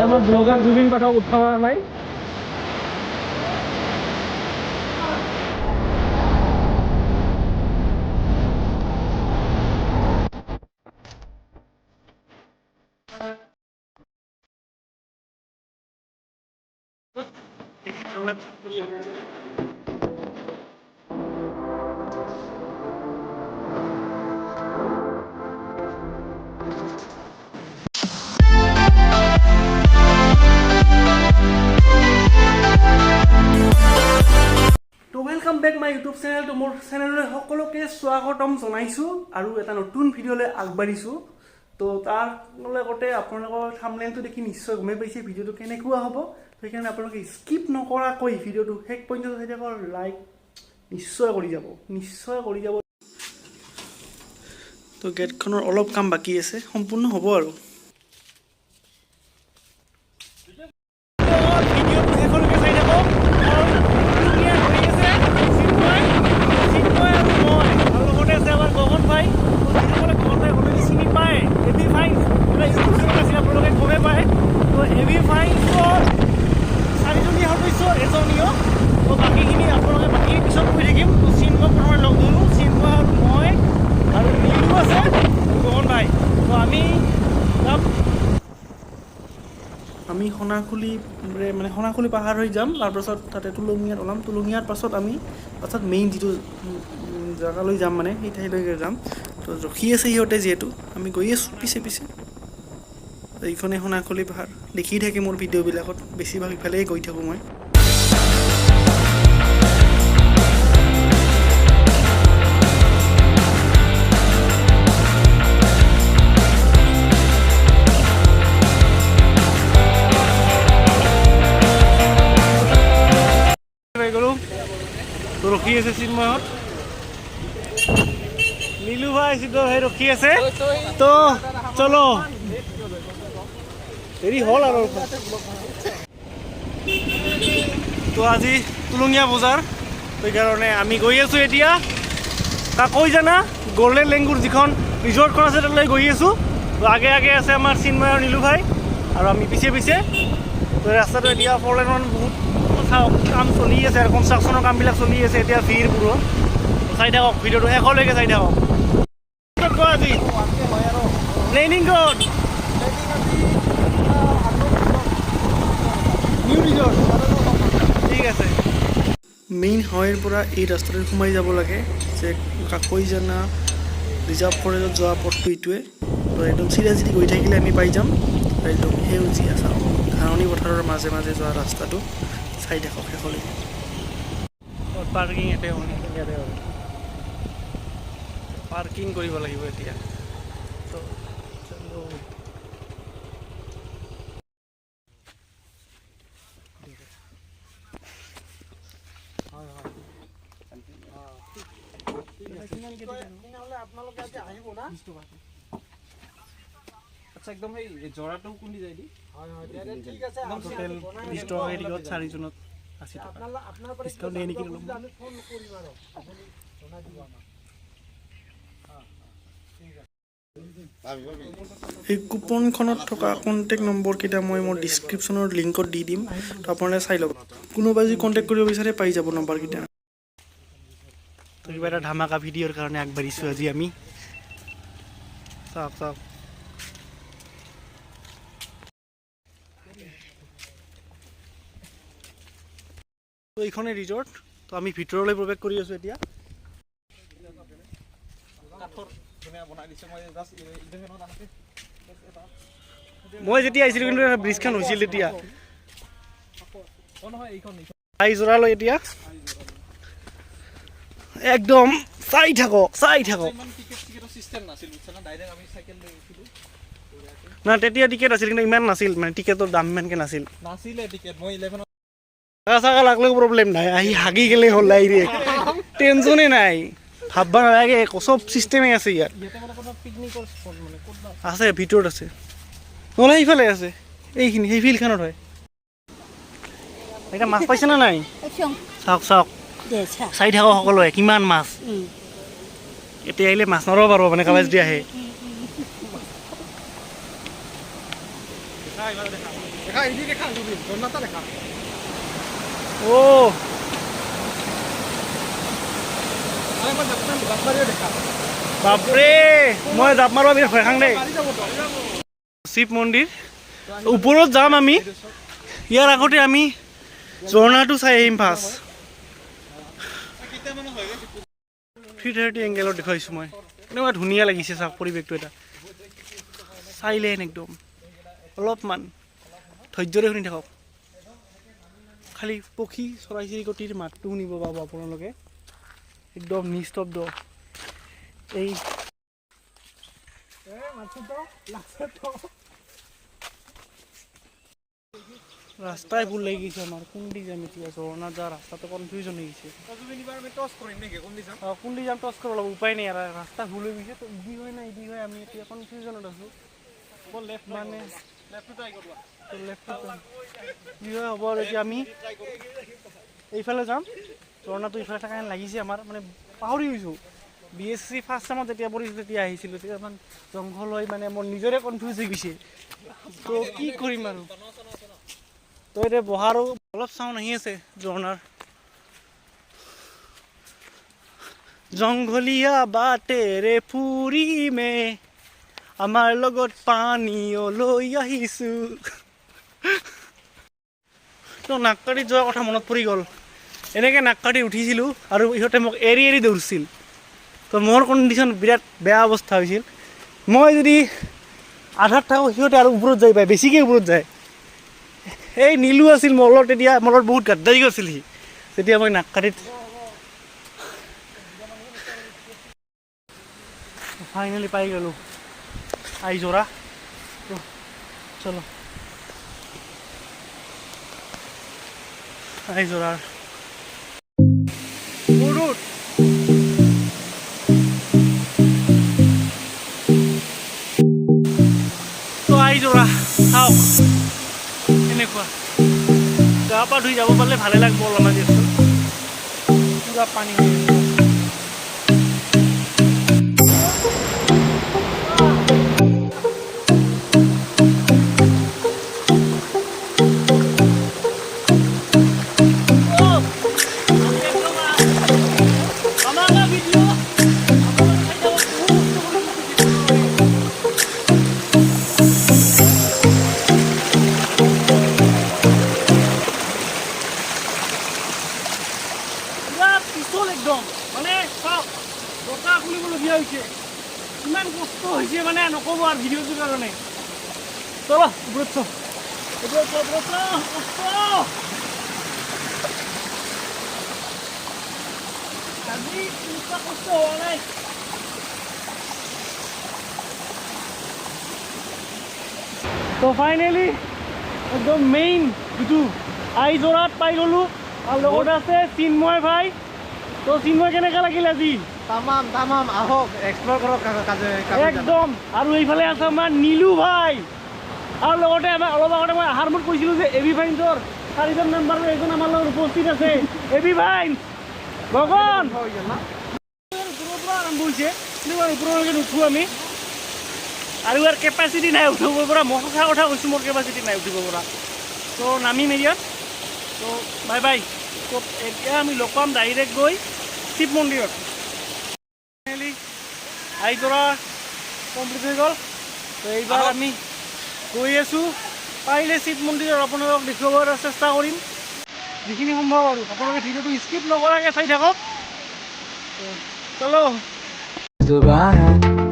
আমাৰ ব্লগাৰ জুবিন পাঠক উঠা নাই তো welcome back my YouTube channel. তো মোৰ চেনেললৈ সকলোকে স্বাগতম জনাইছোঁ আৰু এটা নতুন ভিডিঅ'লৈ আগবাঢ়িছোঁ। তো তাৰ লগতে আপোনালোকৰ থাম্বনেইলটো দেখি নিশ্চয় গমেই পাইছে ভিডিঅ'টো কেনেকুৱা হ'ব। সেইকাৰণে আপোনালোকে স্কিপ নকৰাকৈ ভিডিঅ'টো শেষ পৰ্যন্ত চাই থাকক, লাইক নিশ্চয় কৰি যাব। তো গেটখনৰ অলপ কাম বাকী আছে, সম্পূৰ্ণ হ'ব আৰু। আমি সোণাখুলি পাহাৰ হৈ যাম, তাৰপাছত তাতে তুলঙীয়াত ওলাম। তুলঙীয়াৰ পাছত আমি মেইন যিটো জেগালৈ যাম, মানে সেই ঠাইলৈকে যাম। তো ৰখি আছে সিহঁতে, যিহেতু আমি গৈ আছোঁ পিছে। এইখনে সোণাখুলি পাহাৰ দেখি থাকে মোৰ ভিডিঅ'বিলাকত, বেছিভাগ ইফালেই গৈ থাকোঁ মই। তো ৰখি আছে চিন্ময়ত, নীলু ভাই চিদ্ধ ভাই ৰখি আছে। তো চলো, দেৰি হ'ল আৰু। তো আজি তুলঙীয়া বজাৰ, সেইকাৰণে আমি গৈ আছোঁ এতিয়া কৈ জানা গল্ডেন লেংগুৰ যিখন ৰিজৰ্টখন আছে তালৈ গৈ আছোঁ। তো আগে আছে আমাৰ চিন্ময় আৰু নীলু ভাই, আৰু আমি পিছে। তো ৰাস্তাটো এতিয়া ফৰলেনৰ বহুত কাম চলি আছে, আৰু কনষ্ট্ৰাকশ্যনৰ কামবিলাক চলি আছে এতিয়া ভিৰ পুৰো। চাই থাকক ভিডিঅ'টো শেষলৈকে চাই থাকক। আজি প্লেনিং ক'ত? নিউ ৰিজৰ্ট, ঠিক আছে। মেইন হাইৱেৰ পৰা এই ৰাস্তাটোত সোমাই যাব লাগে, যে কাকৈজানা ৰিজাৰ্ভ ফৰেষ্টত যোৱা পথটো এইটোৱে। তো একদম চিধা গৈ থাকিলে আমি পাই যাম একদম সেউজীয়া চাওঁ ধাননি পথাৰৰ মাজে যোৱা ৰাস্তাটো। চাই থাকক শেষলৈকে। পাৰ্কিং ইয়াতে পাৰ্কিং কৰিব লাগিব এতিয়া। তো একদম সেই জৰাটো কোনদি যায় দি? ঠিক আছে, টোটেল 20 টকা টিকট, 4 জনত 80 টকা ডিসকাউন্ট দিয়ে নেকি? আমি ফোন কৰিম আৰু আপুনি জনাই দিব আমাক। এই কুপনখনত থকা কণ্টেক্ট নম্বৰকেইটা মই মোৰ ডিছক্ৰিপশ্যনৰ লিংকত দি দিম, তো আপোনালোকে চাই ল'ব। কোনোবাই যদি কণ্টেক্ট কৰিব বিচাৰে পাই যাব নম্বৰকেইটা। তো কিবা এটা ধামাকা ভিডিঅ'ৰ কাৰণে আগবাঢ়িছোঁ আজি আমি। চাওক তো এইখনে ৰিজৰ্ট। তো আমি ভিতৰলৈ প্ৰৱেশ কৰি আছোঁ এতিয়া। মই যেতিয়া আহিছিলোঁ কিন্তু ব্ৰিজখন হৈছিল তেতিয়া। জোৰালৈ এতিয়া একদম চাই থাকক। না তেতিয়া টিকেট আছিল, কিন্তু ইমান নাছিল, মানে টিকেটৰ দাম ইমানকৈ নাছিল। চাকা লাগলেও প্ৰব্লেম নাই, আহি হাগি গেলে হ'ল ডাইৰেক্ট, টেনশ্যনে নাই, ভাববা নালাগে, চব চিষ্টেমেই আছে ইয়াত। আছে ভিতৰত আছে, নহ'লে সেইফালে আছে, এইখিনি সেই ফিল্ডখনত হয়। এতিয়া মাছ পাইছে নে নাই? চাওক চাই থাকক সকলোৱে কিমান মাছ। এতিয়া আহিলে মাছ নৰব পাৰব, মানে কাবাজ দি আহে। ও বাপৰে মই জাপ মাৰিব বিৰাট ভয় খাং দেই শিৱ মন্দিৰ ওপৰত যাম আমি ইয়াৰ আগতে আমি ঝৰ্ণাটো চাই আহিম ফাৰ্ষ্ট 330 এংগেলত দেখুৱাইছোঁ মই এনেকুৱা ধুনীয়া লাগিছে চাওক পৰিৱেশটো এটা চাইলেন একদম অলপমান ধৈৰ্যৰে শুনি থাকক খালি পক্ষী চৰাই চিৰিকটিৰ মাতটো শুনিব পাব আপোনালোকে একদম নিস্তব্ধ এই রাস্তায় ভুল লাগি গেছে আমার কোন দিক যাম এতিয়া ঝর্ণা যা রাস্তাতে কনফিউজন হয়ে গেছে কোন দিক যাম টস করা উপায় নেই আর রাস্তা ভুল হয়ে গেছে তো ইডি হয় না ইডি হয় আমি এতিয়া কনফিউজনত আছো মানে কি হয় হ'ব আৰু এতিয়া আমি এইফালে যাম ঝৰ্ণাটো ইফালে থকা লাগিছে আমাৰ মানে পাহৰি গৈছোঁ BSc ফাৰ্ষ্ট টাইমত যেতিয়া পঢ়িছিলোঁ তেতিয়া আহিছিলোঁ তেতিয়া ইমান জংঘল হয় মানে মোৰ নিজৰে কনফিউজ হৈ গৈছে তো কি কৰিম আৰু তো এতিয়া বহাৰো অলপ চাউণ্ড আহি আছে ঝৰ্ণাৰ জংঘলীয়া বাটেৰে ফুৰিমে আমাৰ লগত পানীও লৈ আহিছোঁ তো নাককাটিত যোৱাৰ কথা মনত পৰি গ'ল এনেকৈ নাককাটি উঠিছিলোঁ আৰু ইহঁতে মোক এৰি এৰি দৌৰিছিল তো মোৰ কণ্ডিশ্যন বিৰাট বেয়া অৱস্থা হৈছিল মই যদি আধাত থাকোঁ সিহঁতে আৰু ওপৰত যাই পায় বেছিকৈ ওপৰত যায় এই নীলু আছিল মোৰ লগত তেতিয়া মোৰ লগত বহুত গাদ্দাৰি কৰিছিল সি যেতিয়া মই নাককাটিত ফাইনেলি পাই গ'লোঁ আইজৰা চলো আইজৰাৰ আইজৰা চাওক এনেকুৱা গা পা ধুই যাব পাৰিলে ভালে লাগিব অলপমান দিয়কচোন পুৰা পানী একদম মানে চাওক দৰজা খুলিবলগীয়া হৈছে ইমান কষ্ট হৈছে মানে নক'ব আৰু ভিডিঅ'টোৰ কাৰণে চলো ওপৰত আজি এনেকুৱা কষ্ট হোৱা নাই তো ফাইনেলি একদম মেইন যিটো আইজৰাত পাই গ'লোঁ আৰু লগত আছে চিন্ময় ভাই তো চিন্ময় কেনেকৈ লাগিল আজি তামাম আহক এক্সপ্ল'ৰ কৰক একদম আৰু এইফালে আছে আমাৰ নীলু ভাই আৰু লগতে অলপ আগতে মই আহাৰ মত কৈছিলোঁ যে এবি ভাইন্সৰ 4জন মেম্বাৰৰ এজন আমাৰ লগত উপস্থিত আছে এবি ভাইন্স গগন ওপৰৰ পৰা আৰম্ভ হৈছে কিন্তু ওপৰলৈকে নুঠোঁ আমি আৰু ইয়াৰ কেপাচিটি নাই উঠিব পৰা মই সঁচা কথা কৈছোঁ মোৰ কেপাচিটি নাই উঠিব পৰা তো নামিম ইয়াত তো বাই বাই তো এতিয়া আমি লগ পাম ডাইৰেক্ট গৈ শিৱ মন্দিৰত ফাইনেলি আইজৰা কমপ্লিট হৈ গ'ল তো এইবাৰ আমি গৈ আছোঁ পাৰিলে শিৱ মন্দিৰত আপোনালোকক দেখুৱাবৰ চেষ্টা কৰিম যিখিনি সম্ভৱ আৰু আপোনালোকে ভিডিঅ'টো স্কিপ নকৰাকৈ চাই থাকক চলো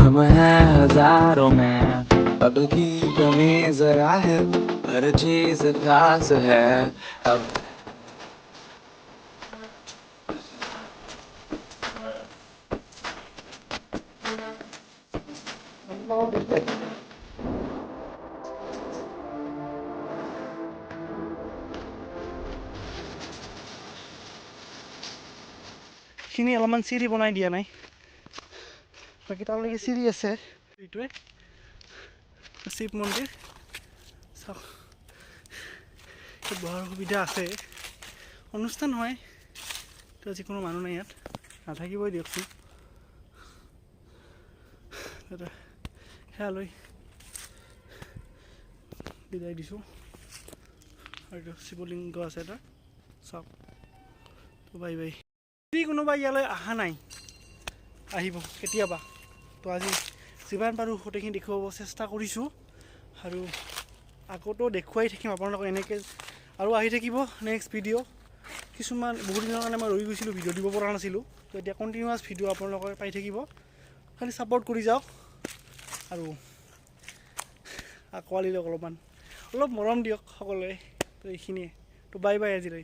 हम हैं हजारों में अब की कमी जरा है हर चीज खास है अब খিনি অলপমান চিৰি বনাই দিয়া নাই বাকী তালৈকে চিৰি আছে এইটোৱে শিৱ মন্দিৰ চাওক বহাৰ সুবিধা আছে অনুষ্ঠান হয় তো যিকোনো মানুহ নাই ইয়াত নাথাকিবই দিয়কচোন সেয়া লৈ বিদায় দিছোঁ আৰু শিৱলিংগ আছে এটা চাওক তো বাই বাই যদি কোনোবা ইয়ালৈ অহা নাই আহিব কেতিয়াবা তো আজি যিমান পাৰোঁ গোটেইখিনি দেখুৱাব চেষ্টা কৰিছোঁ আৰু আগতো দেখুৱাই থাকিম আপোনালোকক এনেকৈ আৰু আহি থাকিব নেক্সট ভিডিঅ' কিছুমান বহুত দিনৰ কাৰণে মই ৰৈ গৈছিলোঁ ভিডিঅ' দিব পৰা নাছিলোঁ তো এতিয়া কণ্টিনিউৱাছ ভিডিঅ' আপোনালোকে পাই থাকিব খালি ছাপৰ্ট কৰি যাওক আৰু আঁকোৱালি লওক অলপ মৰম দিয়ক সকলোৱে তো এইখিনিয়ে তো বাই বাই আজিলৈ